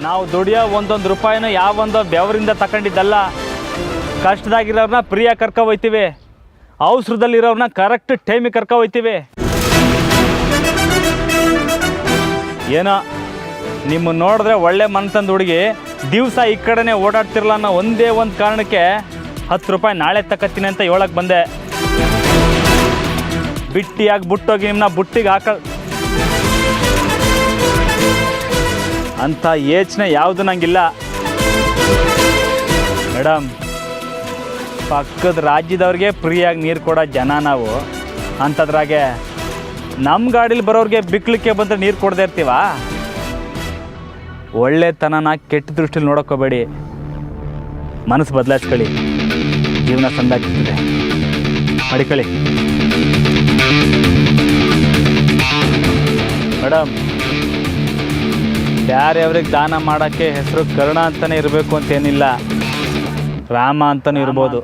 ನಾವು ದುಡಿಯೋ ಒಂದೊಂದು ರೂಪಾಯಿನ ಯಾವೊಂದೋ ಬೆವರಿಂದ ತಗೊಂಡಿದ್ದಲ್ಲ. ಕಷ್ಟದಾಗಿರೋರನ್ನ ಫ್ರೀಯಾಗಿ ಕರ್ಕೊ ಹೋಗ್ತೀವಿ, ಅವಸರದಲ್ಲಿರೋರನ್ನ ಕರೆಕ್ಟ್ ಟೈಮಿಗೆ ಕರ್ಕೊ ಹೋಗ್ತೀವಿ. ಏನೋ ನಿಮ್ಮನ್ನು ನೋಡಿದ್ರೆ ಒಳ್ಳೆ ಮನ್ತಂದು ಹುಡುಗಿ ದಿವಸ ಈ ಕಡೆನೇ ಓಡಾಡ್ತಿರಲ್ಲ ಅನ್ನೋ ಒಂದೇ ಒಂದು ಕಾರಣಕ್ಕೆ 10 ರೂಪಾಯಿ ನಾಳೆ ತಕ್ಕತ್ತೀನಿ ಅಂತ ಹೇಳಕ್ಕೆ ಬಂದೆ. ಬಿಟ್ಟಿಯಾಗಿ ಬಿಟ್ಟೋಗಿ ನಿಮ್ಮನ್ನ ಬುಟ್ಟಿಗೆ ಅಂಥ ಯೋಚನೆ ಯಾವುದು ನಂಗಿಲ್ಲ ಮೇಡಮ್. ಪಕ್ಕದ ರಾಜ್ಯದವ್ರಿಗೆ ಫ್ರೀಯಾಗಿ ನೀರು ಕೊಡೋ ಜನ ನಾವು. ಅಂಥದ್ರಾಗೆ ನಮ್ಮ ಗಾಡೀಲಿ ಬರೋರಿಗೆ ಬಿಕ್ಲಿಕ್ಕೆ ಬಂದರೆ ನೀರು ಕೊಡದೇ ಇರ್ತೀವ? ಒಳ್ಳೆತನನ ಕೆಟ್ಟ ದೃಷ್ಟಿಲಿ ನೋಡೋಕ್ಕೋಬೇಡಿ, ಮನಸ್ಸು ಬದಲಾಯಿಸ್ಕೊಳ್ಳಿ, ಜೀವನ ಸಂದಾಗಿರ್ತದೆ. ಮಡಿಕೊಳ್ಳಿ ಮೇಡಮ್. ಬೇರೆಯವ್ರಿಗೆ ದಾನ ಮಾಡೋಕ್ಕೆ ಹೆಸರು ಕರುಣ ಅಂತಲೇ ಇರಬೇಕು ಅಂತೇನಿಲ್ಲ, ರಾಮ ಅಂತಲೂ ಇರ್ಬೋದು.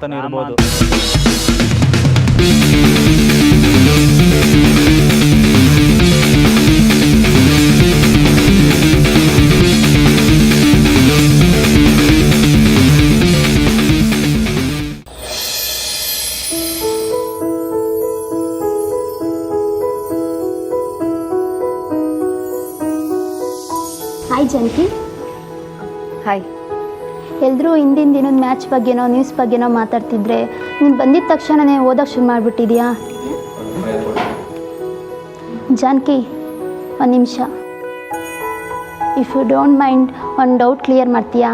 ಹಾಯ್ ಜಾನಕಿ. ಹಾಯ್. ಎಲ್ಲರೂ ಹಿಂದಿನ ದಿನದ ಮ್ಯಾಚ್ ಬಗ್ಗೆನೋ ನ್ಯೂಸ್ ಬಗ್ಗೆನೋ ಮಾತಾಡ್ತಿದ್ರೆ ನೀನು ಬಂದಿದ್ದ ತಕ್ಷಣನೇ ಓದೋಕ್ಕೆ ಶುರು ಮಾಡಿಬಿಟ್ಟಿದ್ಯಾ? ಜಾನಕಿ, ಒಂದು ನಿಮಿಷ. ಇಫ್ ಯು ಡೋಂಟ್ ಮೈಂಡ್ ಒಂದು ಡೌಟ್ ಕ್ಲಿಯರ್ ಮಾಡ್ತೀಯಾ?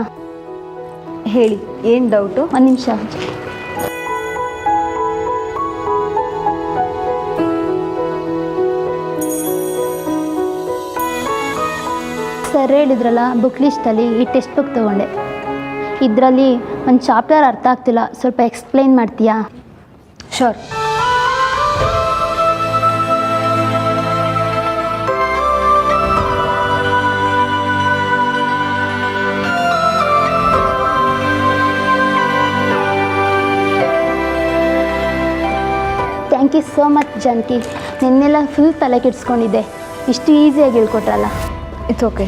ಹೇಳಿ, ಏನು ಡೌಟು? ಒಂದು ನಿಮಿಷ. ಸರ್ ಹೇಳಿದ್ರಲ್ಲ ಬುಕ್ ಲಿಸ್ಟಲ್ಲಿ ಈ ಟೆಕ್ಸ್ಟ್ ಬುಕ್ ತೊಗೊಂಡೆ. ಇದರಲ್ಲಿ ಒಂದು ಚಾಪ್ಟರ್ ಅರ್ಥ ಆಗ್ತಿಲ್ಲ, ಸ್ವಲ್ಪ ಎಕ್ಸ್ಪ್ಲೈನ್ ಮಾಡ್ತೀಯಾ? Sure. Thank you so much Janaki. ನಿನ್ನೆಲ್ಲ ಫುಲ್ ತಲೆ ಕೆಡಿಸ್ಕೊಂಡಿದ್ದೆ, ಇಷ್ಟು ಈಸಿಯಾಗಿ ಹೇಳ್ಕೊಟ್ರಲ್ಲ. It's okay.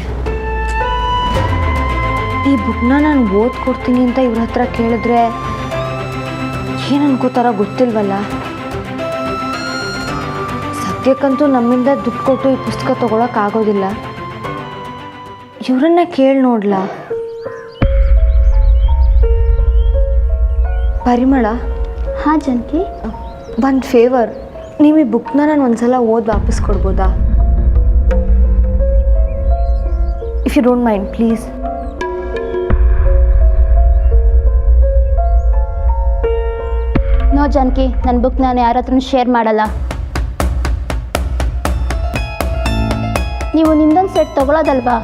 ಈ ಬುಕ್ನ ನಾನು ಓದ್ಕೊಡ್ತೀನಿ ಅಂತ ಇವ್ರ ಹತ್ರ ಕೇಳಿದ್ರೆ ಏನು ಅನ್ಕೋತಾರೋ ಗೊತ್ತಿಲ್ವಲ್ಲ. ಸದ್ಯಕ್ಕಂತೂ ನಮ್ಮಿಂದ ದುಡ್ಡು ಕೊಟ್ಟು ಈ ಪುಸ್ತಕ ತೊಗೊಳಕ್ಕಾಗೋದಿಲ್ಲ. ಇವರನ್ನ ಕೇಳಿ ನೋಡ್ಲಾ? ಪರಿಮಳ. ಹಾಂ ಜಾನಕಿ. ಒಂದು ಫೇವರ್, ನೀವು ಈ ಬುಕ್ನ ನಾನು ಒಂದ್ಸಲ ಓದಿ ವಾಪಸ್ ಕೊಡ್ಬೋದಾ? If you don't mind please. No Janaki, ನನ್ನ ಬುಕ್ ನಾನು ಯಾರ ಹತ್ರನೂ ಶೇರ್ ಮಾಡಲ್ಲ. ನೀವು ನಿಮ್ದೊಂದು ಸೆಟ್ ತೊಗೊಳೋದಲ್ವಾ?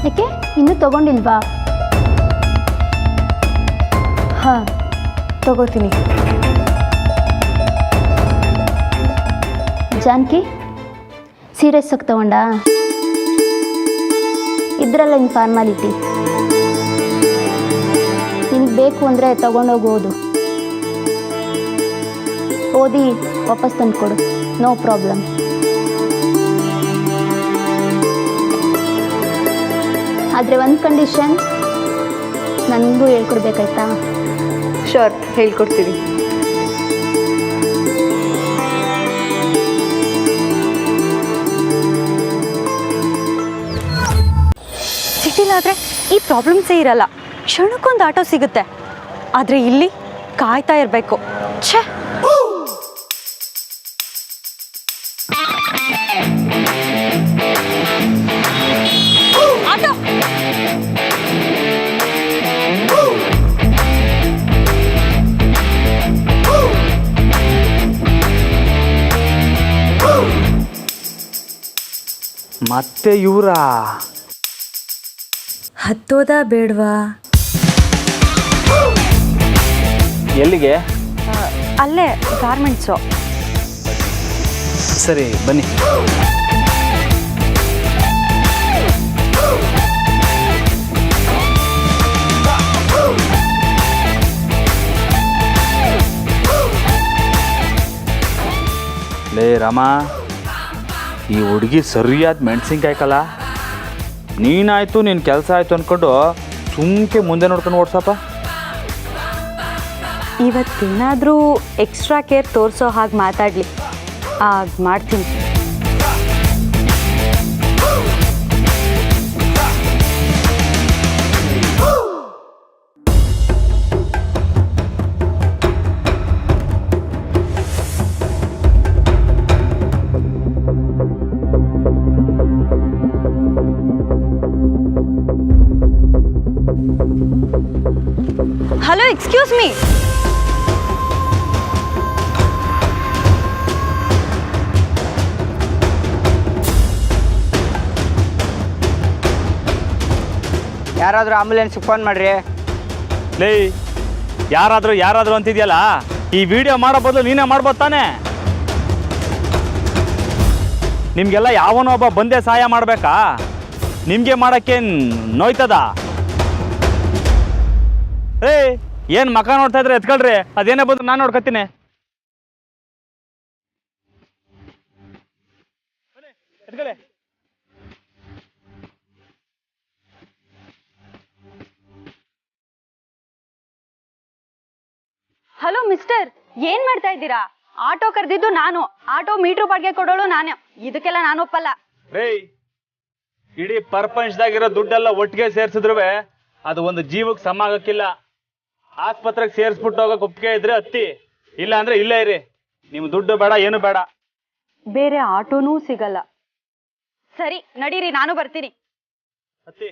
ಯಾಕೆ ಇನ್ನೂ ತೊಗೊಂಡಿಲ್ವಾ? ಹಾಂ, ತಗೋತೀನಿ. ಜಾನಕಿ, ಸೀರಿಯಸ್ ಆಗಿ ತೊಗೊಂಡ? ಇದರಲ್ಲ ಇನ್ನು ಫಾರ್ಮಾಲಿಟಿ. ನಿನಗೆ ಬೇಕು ಅಂದರೆ ತೊಗೊಂಡೋಗೋದು, ಓದಿ ವಾಪಸ್ ತಂದು ಕೊಡು, ನೋ ಪ್ರಾಬ್ಲಮ್. ಆದರೆ ಒಂದು ಕಂಡೀಷನ್, ನನಗೂ ಹೇಳ್ಕೊಡ್ಬೇಕಾಯ್ತಾ? ಶೋರ್, ಹೇಳ್ಕೊಡ್ತೀನಿ. ಸಿಟಿಲಾದರೆ ಈ ಪ್ರಾಬ್ಲಮ್ಸೇ ಇರಲ್ಲ, ಕ್ಷಣಕ್ಕೊಂದು ಆಟೋ ಸಿಗುತ್ತೆ. ಆದರೆ ಇಲ್ಲಿ ಕಾಯ್ತಾ ಇರಬೇಕು. ಛೇ, ಆಟೋ. ಮತ್ತೆ ಇವರಾ? ಹತ್ತೋದಾ ಬೇಡವಾ? ಎಲ್ಲಿಗೆ? ಅಲ್ಲೇ ಗಾರ್ಮೆಂಟ್ಸು. ಸರಿ ಬನ್ನಿ. ಲೇ ರಾಮ, ಈ ಹುಡುಗಿ ಸರಿಯಾದ ಮೆಣಸಿನ್ಕಾಯಿ ಕಲ. ನೀನಾಯಿತು ನಿನ್ನ ಕೆಲಸ ಆಯಿತು ಅಂದ್ಕೊಂಡು ಸುಮ್ಕೆ ಮುಂದೆ ನೋಡ್ಕೊಂಡು ಓಡ್ಸಪ್ಪ. ಇವತ್ತೇನಾದರೂ ಎಕ್ಸ್ಟ್ರಾ ಕೇರ್ ತೋರಿಸೋ ಹಾಗೆ ಮಾತಾಡಲಿ, ಆಗ ಮಾಡ್ತೀನಿ. Hello, excuse me. ಯಾರಾದರೂ ಆಂಬುಲೆನ್ಸ್ ಫೋನ್ ಮಾಡಿರಿ. ಲೇ, ಯಾರಾದರೂ ಅಂತಿದ್ಯಲ್ಲ, ಈ ವಿಡಿಯೋ ಮಾಡೋ ಬದಲು ನೀನೇ ಮಾಡ್ಬೋದು ತಾನೆ. ನಿಮಗೆಲ್ಲ ಯಾವನೋ ಒಬ್ಬ ಬಂದೇ ಸಹಾಯ ಮಾಡಬೇಕಾ? ನಿಮಗೆ ಮಾಡೋಕ್ಕೆ ನೋಯ್ತದ? ಏನು ಮಕ ನೋಡ್ತಾ ಇದ್ರೆ ಎತ್ಕೊಳ್ರಿ, ಅದೇನೇ ಬಂದು ನಾನು ನೋಡ್ಕೊತೀನಿ. ಎತ್ಕೊಳ್ಳಿ. ಹಲೋ ಮಿಸ್ಟರ್, ಏನ್ ಮಾಡ್ತಾ ಇದ್ದೀರಾ? ಆಟೋ ಕರೆದಿದ್ದು ನಾನು, ಆಟೋ ಮೀಟ್ರ್ ಬಾಡಿಗೆ ಕೊಡೋಳು ನಾನು. ಇದಕ್ಕೆಲ್ಲ ನಾನು ಒಪ್ಪಲ್ಲ. ಇಡೀ ಪ್ರಪಂಚದಾಗಿರೋ ದುಡ್ಡೆಲ್ಲ ಒಟ್ಟಿಗೆ ಸೇರ್ಸಿದ್ರು ಅದು ಒಂದು ಜೀವಕ್ಕೆ ಸಮ ಆಗಕ್ಕಿಲ್ಲ. ಆಸ್ಪತ್ರೆಗೆ ಸೇರಿಸ್ಬಿಟ್ಟು ಹೋಗಕ್ಕೆ ಒಪ್ಪಿಗೆ ಇದ್ರೆ ಹತ್ತಿ, ಇಲ್ಲ ಅಂದ್ರೆ ಇಲ್ಲೇ ಇರಿ. ನಿಮ್ ದುಡ್ಡು ಬೇಡ, ಏನು ಬೇಡ. ಬೇರೆ ಆಟೋನೂ ಸಿಗಲ್ಲ. ಸರಿ ನಡೀರಿ, ನಾನು ಬರ್ತೀನಿ. ಹತ್ತಿ.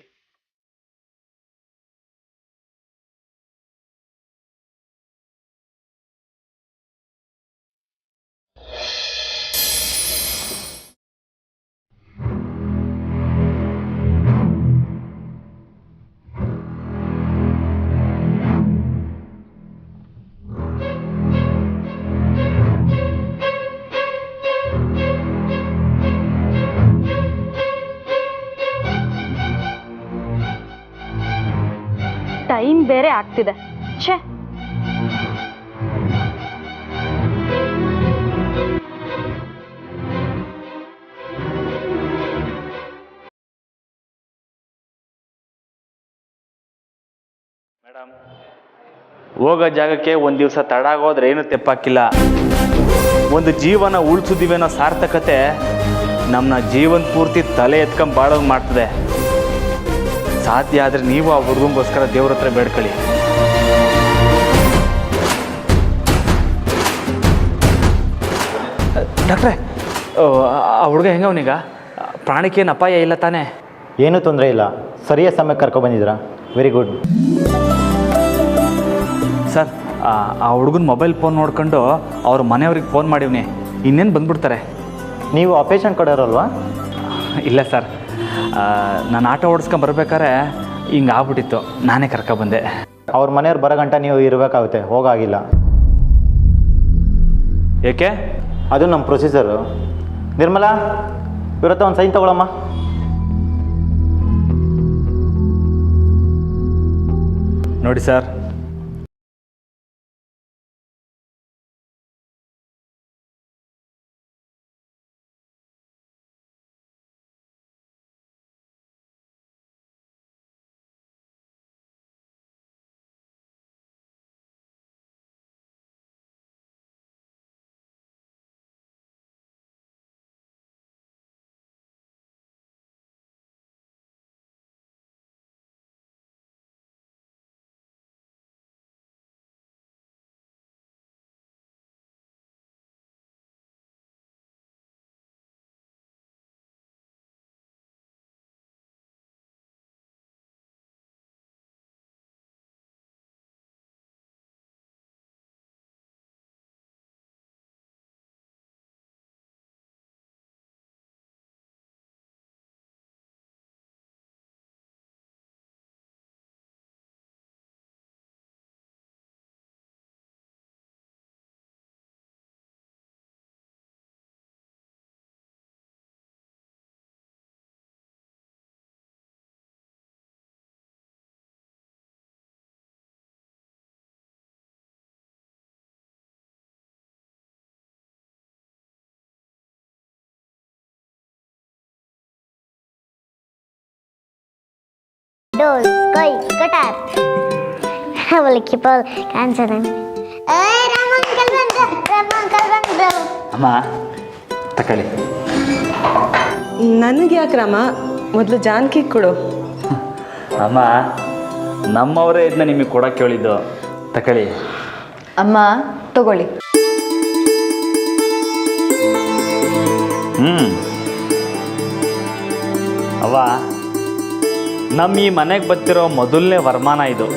ಟೈಮ್ ಬೇರೆ ಆಗ್ತಿದೆ. ಛೇ, ಮೇಡಮ್, ಹೋಗೋ ಜಾಗಕ್ಕೆ ಒಂದು ದಿವಸ ತಡ ಆಗೋದ್ರೆ ಏನು ತೆಪ್ಪಾಕಿಲ್ಲ. ಒಂದು ಜೀವನ ಉಳಿಸಿದಿವೇನೋ ಸಾರ್ಥಕತೆ ನಮ್ಮನ್ನ ಜೀವನ ಪೂರ್ತಿ ತಲೆ ಎತ್ಕೊಂಡ್ ಬಾಳೋಂಗೆ ಮಾಡ್ತದೆ. ಸಾಧ್ಯ ಆದರೆ ನೀವು ಆ ಹುಡುಗಂಗೋಸ್ಕರ ದೇವ್ರ ಹತ್ರ ಬೇಡ್ಕೊಳ್ಳಿ. ಡಾಕ್ಟ್ರೆ, ಆ ಹುಡುಗ ಹೆಂಗವನೀಗ? ಪ್ರಾಣಿಕೇನು ಅಪಾಯ ಇಲ್ಲ ತಾನೇ? ಏನೂ ತೊಂದರೆ ಇಲ್ಲ, ಸರಿಯಾದ ಸಮಯಕ್ಕೆ ಕರ್ಕೊಬಂದಿದ್ದೀರಾ, ವೆರಿ ಗುಡ್. ಸರ್, ಆ ಹುಡುಗನ ಮೊಬೈಲ್ ಫೋನ್ ನೋಡ್ಕೊಂಡು ಅವ್ರ ಮನೆಯವ್ರಿಗೆ ಫೋನ್ ಮಾಡಿವ್ನಿ, ಇನ್ನೇನು ಬಂದ್ಬಿಡ್ತಾರೆ. ನೀವು ಆ ಪೇಷಂಟ್ ಕೊಡೋರಲ್ವಾ? ಇಲ್ಲ ಸರ್, ನಾನು ಆಟೋ ಓಡಿಸ್ಕೊಂಡು ಬರ್ಬೇಕಾದ್ರೆ ಹಿಂಗೆ ಆಗ್ಬಿಟ್ಟಿತ್ತು, ನಾನೇ ಕರ್ಕೊಬಂದೆ. ಅವ್ರ ಮನೆಯವ್ರು ಬರೋ ಗಂಟ ನೀವು ಇರಬೇಕಾಗುತ್ತೆ, ಹೋಗಾಗಿಲ್ಲ. ಏಕೆ? ಅದು ನಮ್ಮ ಪ್ರೊಸೀಜರು. ನಿರ್ಮಲಾ, ಇವ್ರ ಹತ್ರ ಒಂದು ಸೈನ್ ತಗೊಳಮ್ಮ. ನೋಡಿ ಸರ್, डोल कोई कटार बोले कि बोल कांचन राम अंकल बंದ್ರು ಅಮ್ಮ ತಕೊಳ್ಳಿ. ನನಗೆ ಯಾಕೆ ರಾಮ, ಮೊದಲು ಜಾನಕಿ ಕೊಡು. ಅಮ್ಮ ನಮ್ಮವರೇ ಇದನ್ನ ನಿಮಗೆ ಕೊಡೋಕ್ಕೆ ಹೇಳಿದ್ದು, ತಕೊಳ್ಳಿ. ಅಮ್ಮ ತಗೊಳ್ಳಿ. ಅವ್ವ, ನಮ್ಮ ಈ ಮನೆಗೆ ಬರ್ತಿರೋ ಮೊದಲನೇ ವರಮಾನ ಇದು.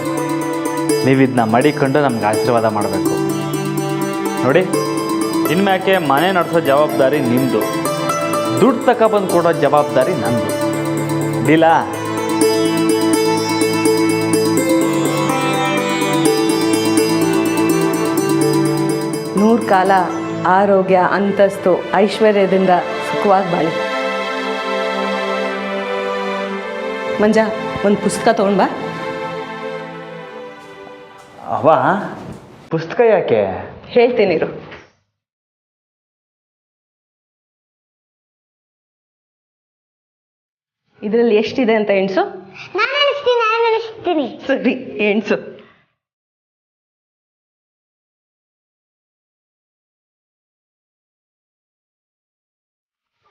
ನೀವು ಇದನ್ನ ಮಡಿಕೊಂಡು ನಮ್ಗೆ ಆಶೀರ್ವಾದ ಮಾಡಬೇಕು. ನೋಡಿ, ಇನ್ಮ್ಯಾಕೆ ಮನೆ ನಡೆಸೋ ಜವಾಬ್ದಾರಿ ನಿಮ್ಮದು, ದುಡ್ಡು ತಗೊಬಂದು ಕೊಡೋ ಜವಾಬ್ದಾರಿ ನಂದು. ಡೀಲಾ? ನೂರು ಕಾಲ ಆರೋಗ್ಯ, ಅಂತಸ್ತು, ಐಶ್ವರ್ಯದಿಂದ ಸುಖವಾಗಿ ಬಾಳಿ. ಮಂಜ, ಒಂದು ಪುಸ್ತಕ ತೊಗೊಂಡು ಬಾ. ಅವ್ವ, ಪುಸ್ತಕ ಯಾಕೆ? ಹೇಳ್ತೀನಿರು. ಇದರಲ್ಲಿ ಎಷ್ಟಿದೆ ಅಂತ ಎಣ್ಸು. ನಾನು ಅನಿಸ್ತೀನಿ. ಸರಿ, ಎಣ್ಸು.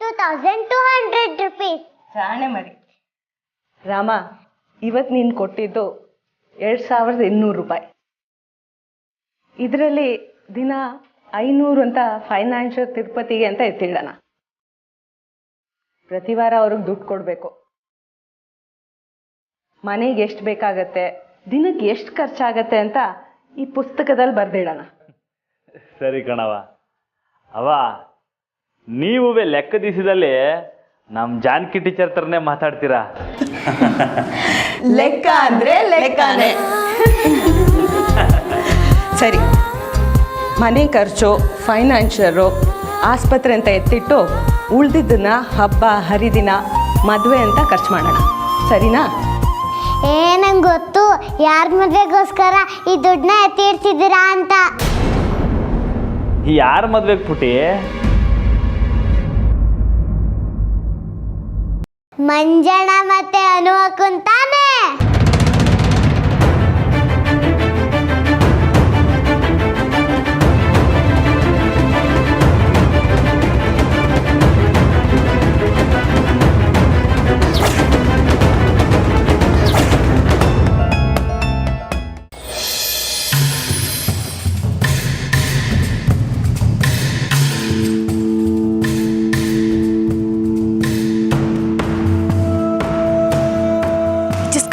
₹2,200. ಜಾಣೆ ಮರಿ. ರಾಮ, ಇವತ್ತು ನೀನು ಕೊಟ್ಟಿದ್ದು ₹2,800. ಇದರಲ್ಲಿ ದಿನ 500 ಅಂತ ಫೈನಾನ್ಷಿಯಲ್ ತಿರುಪತಿಗೆ ಅಂತ ಎತ್ತಿಡೋಣ. ಪ್ರತಿ ವಾರ ಅವ್ರಿಗೆ ದುಡ್ಡು ಕೊಡಬೇಕು. ಮನೆಗೆ ಎಷ್ಟು ಬೇಕಾಗತ್ತೆ, ದಿನಕ್ಕೆ ಎಷ್ಟು ಖರ್ಚಾಗತ್ತೆ ಅಂತ ಈ ಪುಸ್ತಕದಲ್ಲಿ ಬರೆದಿಡೋಣ. ಸರಿ ಕಣವ. ಅವ, ನೀವೇ ಲೆಕ್ಕ ದಿವಸದಲ್ಲಿ ನಮ್ಮ ಜಾನಕಿ ಟೀಚರ್ ಥರನೇ ಮಾತಾಡ್ತೀರಾ. ಲೆಕ್ಕ ಅಂದ್ರೆ ಲೆಕ್ಕನೇ. ಸರಿ, ಮನೆ ಖರ್ಚು, ಫೈನಾನ್ಷಿಯರು, ಆಸ್ಪತ್ರೆ ಅಂತ ಎತ್ತಿಟ್ಟು ಉಳ್ದಿದ್ದನ್ನ ಹಬ್ಬ ಹರಿದಿನ ಮದುವೆ ಅಂತ ಖರ್ಚು ಮಾಡೋಣ. ಸರಿನಾ? ನಂಗೆ ಗೊತ್ತು ಯಾರ ಮದುವೆಗೋಸ್ಕರ ಈ ದುಡ್ಡನ್ನ ಎತ್ತಿ ಇಡ್ತಿದ್ದೀರಾ ಅಂತ. ಯಾರ ಮದ್ವೆಗೆ ಪುಟಿ? ಮಂಜಣ್ಣ ಮತ್ತೆ ಅನು ಅಕ್ಕಂತಾನೆ.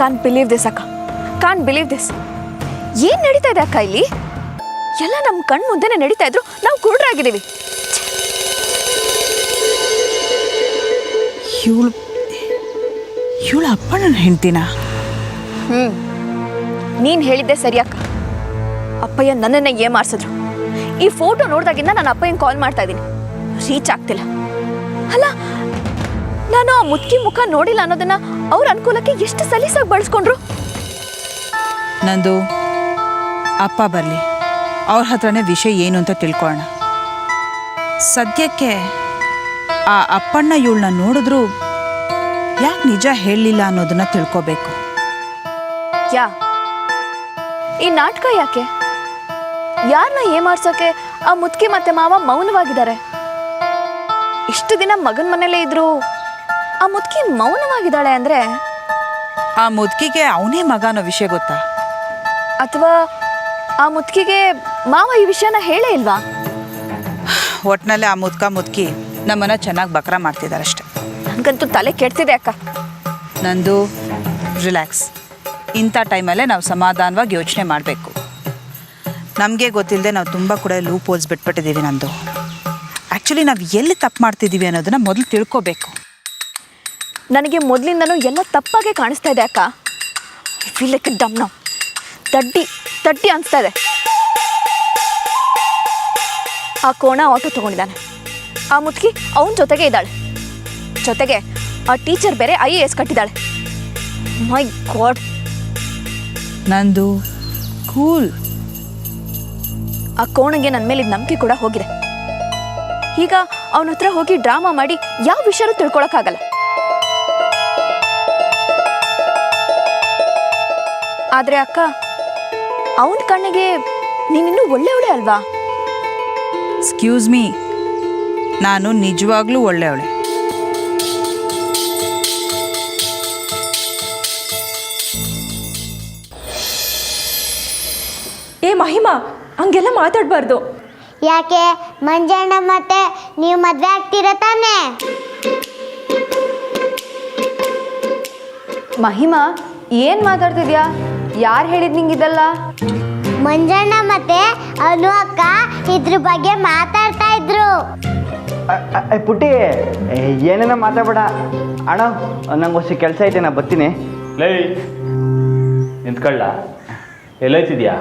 ಕಾಂಟ್ ಬಿಲೀವ್ ದಿಸ್ ಅಕ್ಕ, ಕಾಂಟ್ ಬಿಲೀವ್ ದಿಸ್. ಏನು ನಡೀತಾ ಇದೆ ಅಕ್ಕ ಇಲ್ಲಿ? ಎಲ್ಲ ನಮ್ಮ ಕಣ್ಣು ಮುಂದೆನೇ ನಡೀತಾ ಇದ್ರು, ನಾವು ಕುರುಡರಾಗಿದ್ದೀವಿ. ಇವಳು ಅಪ್ಪನ ಹೆಂಡ್ತಿನ? ನೀನು ಹೇಳಿದ್ದೆ ಸರಿ ಅಕ್ಕ. ಅಪ್ಪಯ್ಯ ನನ್ನನ್ನೇ ಏಮಾರಿಸಿದ್ರು. ಈ ಫೋಟೋ ನೋಡಿದಾಗಿಂದ ನಾನು ಅಪ್ಪಯ್ಯನ ಕಾಲ್ ಮಾಡ್ತಾ ಇದ್ದೀನಿ, ರೀಚ್ ಆಗ್ತಿಲ್ಲ. ಅಲ್ಲ, ನಾನು ಆ ಮುದುಕಿ ಮುಖ ನೋಡಿಲ್ಲ ಅನ್ನೋದನ್ನ ಅವ್ರ ಅನುಕೂಲಕ್ಕೆ ಎಷ್ಟು ಸಲೀಸಾಗಿ ಬಳಸ್ಕೊಂಡ್ರು. ನಂದು ಅಪ್ಪ ಬರಲಿ, ಅವ್ರ ಹತ್ರನೇ ವಿಷಯ ಏನು ಅಂತ ತಿಳ್ಕೊಳ್ಳೋಣ. ಸದ್ಯಕ್ಕೆ ಆ ಅಪ್ಪಣ್ಣ ಇವಳನ್ನ ನೋಡಿದ್ರು ಯಾಕೆ ನಿಜ ಹೇಳಲಿಲ್ಲ ಅನ್ನೋದನ್ನ ತಿಳ್ಕೋಬೇಕು. ಈ ನಾಟಕ ಯಾಕೆ? ಯಾರನ್ನ ಏಮಾರ್ಸೋಕೆ ಆ ಮುದುಕಿ ಮತ್ತೆ ಮಾವ ಮೌನವಾಗಿದ್ದಾರೆ? ಇಷ್ಟು ದಿನ ಮಗನ ಮನೇಲೇ ಇದ್ರು, ಆ ಮುದುಕಿ ಮೌನವಾಗಿದ್ದಾಳೆ ಅಂದ್ರೆ ಆ ಮುದುಕಿಗೆ ಅವನೇ ಮಗ ಅನ್ನೋ ವಿಷಯ ಗೊತ್ತಾ? ಅಥವಾ ಆ ಮುದುಕಿಗೆ ಮಾವ ಈ ವಿಷಯನ ಹೇಳೇ ಇಲ್ವಾ? ಒಟ್ನಲ್ಲಿ ಆ ಮುದುಕಿ ನಮ್ಮನ್ನ ಚೆನ್ನಾಗಿ ಬಕ್ರ ಮಾಡ್ತಿದ್ದಾರಷ್ಟೆ. ನನಗಂತೂ ತಲೆ ಕೆಡ್ತಿದೆ ಅಕ್ಕ. ನಂದು ರಿಲ್ಯಾಕ್ಸ್. ಇಂಥ ಟೈಮಲ್ಲೇ ನಾವು ಸಮಾಧಾನವಾಗಿ ಯೋಚನೆ ಮಾಡಬೇಕು. ನಮಗೆ ಗೊತ್ತಿಲ್ಲದೆ ನಾವು ತುಂಬ ಕೂಡ ಲೂಪ್ ಹೋಲ್ಸ್ ಬಿಟ್ಬಿಟ್ಟಿದ್ದೀವಿ. ನಂದು ಆ್ಯಕ್ಚುಲಿ ನಾವು ಎಲ್ಲಿ ತಪ್ಪು ಮಾಡ್ತಿದ್ದೀವಿ ಅನ್ನೋದನ್ನ ಮೊದಲು ತಿಳ್ಕೋಬೇಕು. ನನಗೆ ಮೊದಲಿಂದನೂ ಎಲ್ಲ ತಪ್ಪಾಗೆ ಕಾಣಿಸ್ತಾ ಇದೆ ಅಕ್ಕ. ಫೀಲ್ ಲೈಕ್ ಡಮ್ ನಾವು. ತಡ್ಡಿ ಅನಿಸ್ತಾ ಇದೆ. ಆ ಕೋಣ ಆಟೋ ತೊಗೊಂಡಿದ್ದಾನೆ, ಆ ಮುದುಕಿ ಅವನ ಜೊತೆಗೆ ಇದ್ದಾಳೆ, ಜೊತೆಗೆ ಆ ಟೀಚರ್ ಬೇರೆ IAS ಕಟ್ಟಿದ್ದಾಳೆ. ಮೈ ಗಾಡ್. ನಂದು ಕೂಲ್. ಆ ಕೋಣಗೆ ನನ್ನ ಮೇಲೆ ನಂಬಿಕೆ ಕೂಡ ಹೋಗಿದೆ. ಈಗ ಅವನ ಹತ್ರ ಹೋಗಿ ಡ್ರಾಮಾ ಮಾಡಿ ಯಾವ ವಿಷಯನೂ ತಿಳ್ಕೊಳಕ್ಕಾಗಲ್ಲ. ಆದರೆ ಅಕ್ಕ, ಅವನ ಕಣ್ಣಿಗೆ ನೀನಿನ್ನೂ ಒಳ್ಳೆಯವಳೆ ಅಲ್ವಾ? ಎಕ್ಸ್ಕ್ಯೂಸ್ ಮೀ, ನಾನು ನಿಜವಾಗ್ಲೂ ಒಳ್ಳೆಯವಳೆ. ಏ ಮಹಿಮಾ, ಹಂಗೆಲ್ಲ ಮಾತಾಡಬಾರ್ದು. ಯಾಕೆ ಮಂಜಣ್ಣ ಮತ್ತೆ ನೀವು ಮದ್ವೆ ಆಗ್ತೀರ ತಾನೇ? ಮಹಿಮಾ, ಏನು ಮಾತಾಡ್ತಿದ್ಯಾ? ಯಾರು ಹೇಳಿದ್ ನಿಂಗಿದೆಲ್ಲ? ಮಂಜಣ್ಣ ಮತ್ತೆ ಅನು ಅಕ್ಕ ಇದ್ರ ಬಗ್ಗೆ ಮಾತಾಡ್ತಾ ಇದ್ರು. ಪುಟ್ಟಿ ಏನೇನೋ ಮಾತಾಡಬೇಡ ಅಣ್ಣ, ನಂಗೆ ಹೊಸ ಕೆಲಸ ಐತೆ, ನಾ ಬರ್ತೀನಿ. ಲೈ ನಿಂತ್ಕೊಳ್ಳ, ಎಲ್ಲೈತಿದ್ಯಾ?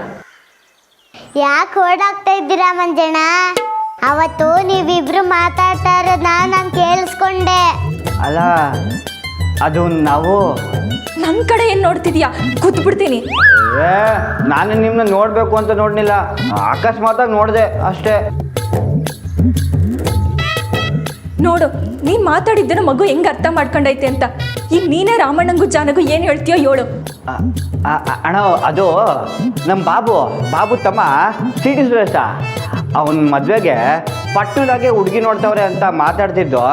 ಯಾಕೆ ಓಡಾಗ್ತಾ ಇದ್ದೀರಾ ಮಂಜಣ್ಣ? ಅವತ್ತು ನೀವಿಬ್ರು ಮಾತಾಡ್ತಾ ಇರೋದನ್ನ ನಾನು ಕೇಳಿಸ್ಕೊಂಡೆ. ಅಲ್ಲ, ಅದು ನಾವು ನನ್ನ ಕಡೆ ಏನು ನೋಡ್ತಿದ್ಯಾ? ಕೂತ್ಬಿಡ್ತೀನಿ. ನಾನು ನಿಮ್ಮನ್ನ ನೋಡಬೇಕು ಅಂತ ನೋಡ್ನಿಲ್ಲ, ಅಕಸ್ಮಾತಾಗಿ ನೋಡಿದೆ ಅಷ್ಟೇ. ನೋಡು, ನೀನು ಮಾತಾಡಿದ್ದನ್ನು ಮಗು ಹೆಂಗೆ ಅರ್ಥ ಮಾಡ್ಕೊಂಡೈತೆ ಅಂತ. ಈಗ ನೀನೇ ರಾಮಣ್ಣಂಗೂ ಜಾನಗೂ ಏನು ಹೇಳ್ತೀಯೋ ಹೇಳು. ಅಣ್ಣ, ಅದು ನಮ್ಮ ಬಾಬು ತಮ್ಮ ಸಿಟಿ ಸುರೇಶ, ಅವನ ಮದುವೆಗೆ ಪಟ್ಟಣದಾಗೆ ಹುಡುಗಿ ನೋಡ್ತವ್ರೆ ಅಂತ ಮಾತಾಡ್ತಿದ್ದು.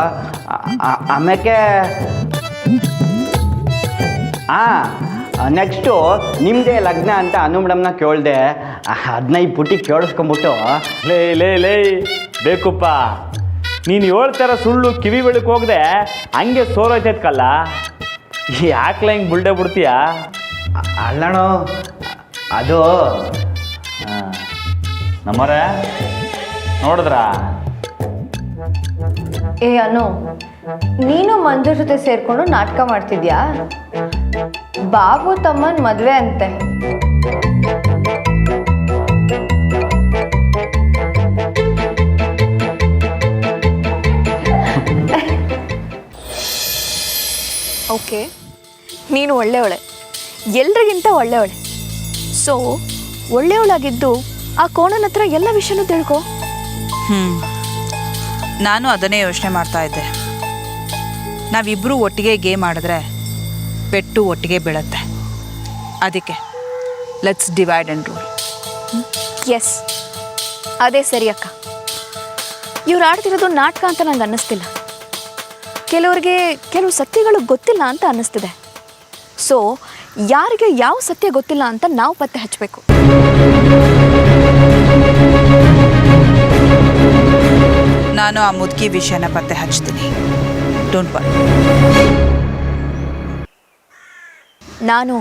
ಆಮೇಲೆ ನೆಕ್ಸ್ಟು ನಿಮ್ಮದೇ ಲಗ್ನ ಅಂತ ಅನು ಮೇಡಮ್ನ ಕೇಳಿದೆ. ಅದನ್ನ ಈ ಪುಟ್ಟಿ ಕೇಳಿಸ್ಕೊಂಬಿಟ್ಟು, ಲೇ ಬೇಕುಪ್ಪ, ನೀನು ಹೇಳ್ತಾರ ಸುಳ್ಳು ಕಿವಿ ಬೆಳಕ್ಕೆ ಹೋಗದೆ ಹಂಗೆ ಸೋರೋಯ್ತೈತ್ಕಲ್ಲ, ಯಾಕ್ಲ ಹಿಂಗೆ ಬುಲ್ಡೆ ಬಿಡ್ತೀಯ? ಅಲ್ಲಣ್ಣ, ಅದು ನಮ್ಮರೆ ನೋಡಿದ್ರಾ? ಏ ಅನು, ನೀನು ಮಂಜು ಜೊತೆ ಸೇರ್ಕೊಂಡು ನಾಟಕ ಮಾಡ್ತಿದ್ಯಾ? ಬಾಬು ತಮ್ಮನ ಮದುವೆ ಅಂತೆ. ಓಕೆ, ನೀನು ಒಳ್ಳೆಯವಳೆ, ಎಲ್ರಿಗಿಂತ ಒಳ್ಳೆಯವಳೆ. ಸೊ ಒಳ್ಳೆಯವಳಾಗಿದ್ದು ಆ ಕೋಣನ ಹತ್ರ ಎಲ್ಲ ವಿಷಯನೂ ತಿಳ್ಕೊ. ನಾನು ಅದನ್ನೇ ಯೋಚನೆ ಮಾಡ್ತಾ ಇದ್ದೆ. ನಾವಿಬ್ಬರೂ ಒಟ್ಟಿಗೆ ಗೇಮ್ ಆಡಿದ್ರೆ ಪೆಟ್ಟು ಒಟ್ಟಿಗೆ ಬೀಳುತ್ತೆ. ಅದಕ್ಕೆ let's divide and rule. Yes, ಅದೇ ಸರಿ ಅಕ್ಕ. ಇವ್ರು ಆಡ್ತಿರೋದು ನಾಟಕ ಅಂತ ನಂಗೆ ಅನ್ನಿಸ್ತಿಲ್ಲ. ಕೆಲವ್ರಿಗೆ ಕೆಲವು ಸತ್ಯಗಳು ಗೊತ್ತಿಲ್ಲ ಅಂತ ಅನ್ನಿಸ್ತಿದೆ. ಸೊ ಯಾರಿಗೆ ಯಾವ ಸತ್ಯ ಗೊತ್ತಿಲ್ಲ ಅಂತ ನಾವು ಪತ್ತೆ ಹಚ್ಚಬೇಕು. ನಾನು ಆ ಮುದುಕಿ ವಿಷಯನ ಪತ್ತೆ ಹಚ್ತೀನಿ. Don't worry. ನಾನು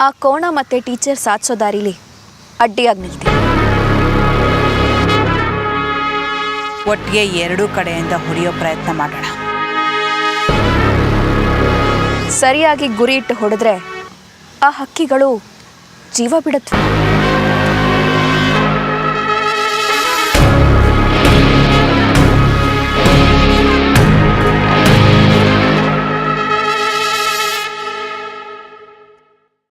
ಆ ಕೋಣ ಮತ್ತು ಟೀಚರ್ ಸಾಧಿಸೋ ದಾರಿಲಿ ಅಡ್ಡಿಯಾಗಿ ನಿಲ್ತೀನಿ. ಒಟ್ಟಿಗೆ ಎರಡೂ ಕಡೆಯಿಂದ ಹೊಡೆಯೋ ಪ್ರಯತ್ನ ಮಾಡೋಣ. ಸರಿಯಾಗಿ ಗುರಿ ಇಟ್ಟು ಹೊಡೆದ್ರೆ ಆ ಹಕ್ಕಿಗಳು ಜೀವ ಬಿಡುತ್ತವೆ.